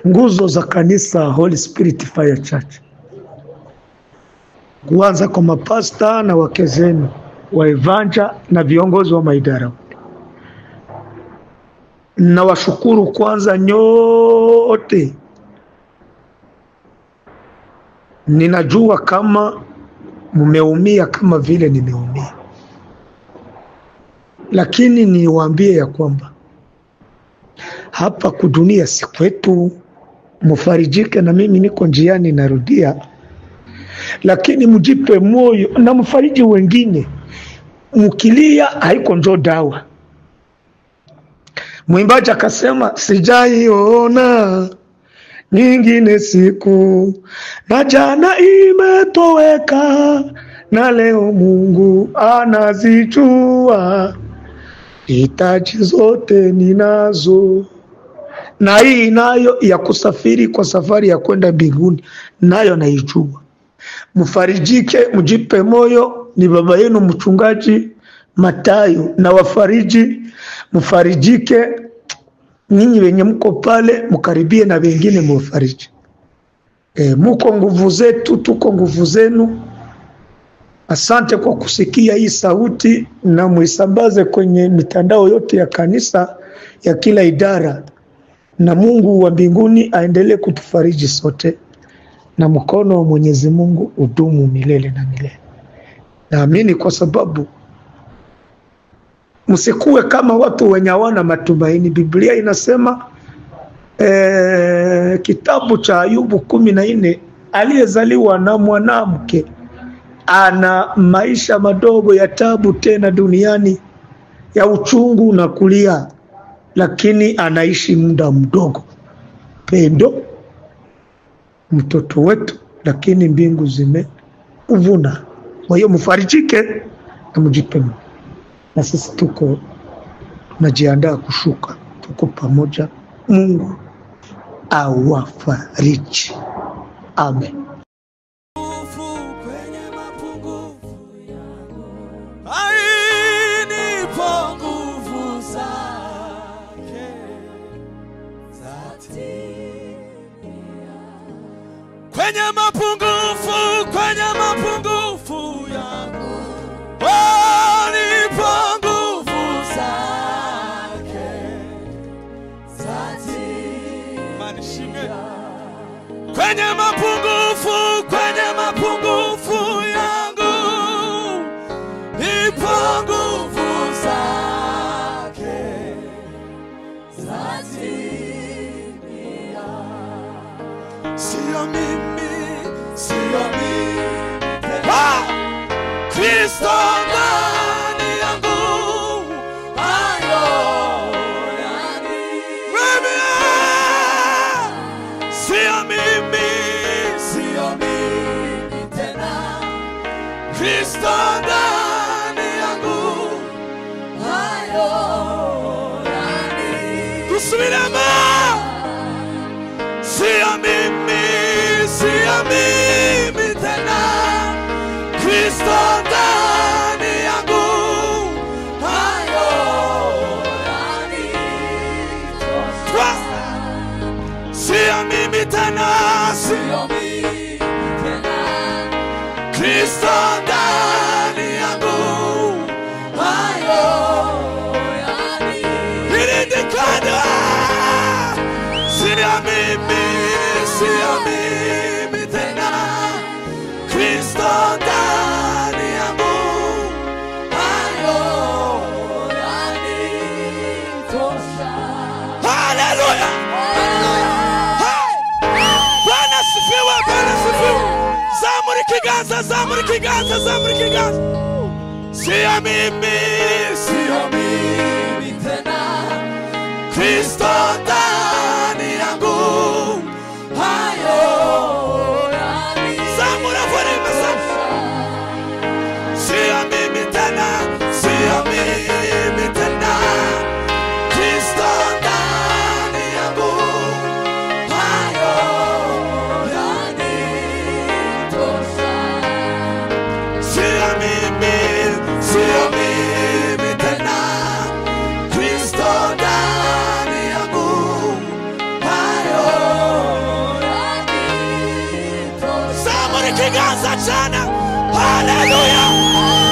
nguzo za kanisa Holy Spirit Fire Church, kuanza kwa mapasta na wake zenu wa evanja na viongozi wa maidara. Na washukuru kwanza nyote. Ninajua kama mumeumia kama vile nimeumia, lakini niwaambie ya kwamba hapa kudunia si kwetu. Mufarijike, na mimi niko njiani narudia, lakini mjipe moyo na mfariji wengine. Mukilia haiko njo dawa. Mwimbaji akasema sijaiona nyingine siku, na jana imetoweka, na leo Mungu anazijua, hitaji zote ninazo. Na hii nayo ya kusafiri kwa safari ya kwenda mbinguni nayo naijua. Mfarijike, mjipe moyo. Ni baba yenu mchungaji Matayo na wafariji. Mfarijike, ninyi wenye mko pale mkaribie na wengine mwafariji. Muko nguvu zetu, tuko nguvu zenu. Asante kwa kusikia hii sauti, na muisambaze kwenye mitandao yote ya kanisa ya kila idara, na Mungu wa mbinguni aendelee kutufariji sote, na mkono wa Mwenyezi Mungu udumu milele na milele. Naamini kwa sababu msikuwe kama watu wenye hawana matumaini. Biblia inasema kitabu cha Ayubu 14, aliyezaliwa na mwanamke ana maisha madogo ya tabu tena duniani, ya uchungu na kulia, lakini anaishi muda mdogo. Pendo mtoto wetu, lakini mbingu zimeuvuna. Kwa hiyo mfarijike na mjipe, na sisi tuko najiandaa kushuka, tuko pamoja. Mungu awafariji. Amen. Kwenye mapungufu yangu, nipo nguvu zake zatimia. Kwenye mapungufu yangu, nipo nguvu zake zatimia. Sio mimi Kristo ndani yangu, hayo yani mimi. Sio mimi tena, Kristo ndani yangu, hayo yani. Tusubirema. Sio mimi tena, Kristo ndani yangu, hayo yani. Sio mimi tena, Kristo ndani yangu, hayo yani. Nilidekada. Sio mimi tena, Kristo ndani yangu, hayo yanitosha. Haleluya! Bwana sifiwe, Bwana sifiwe. Zamuri kiganza. Sio mimi tena, Kristo ndani yangu, hayo yani. Zamura fore masafo. Sio mimi tena, Kristo ndani yangu, hayo yani tosha. Sio mimi tena, Kristo ndani yangu, viganza tena. Haleluya.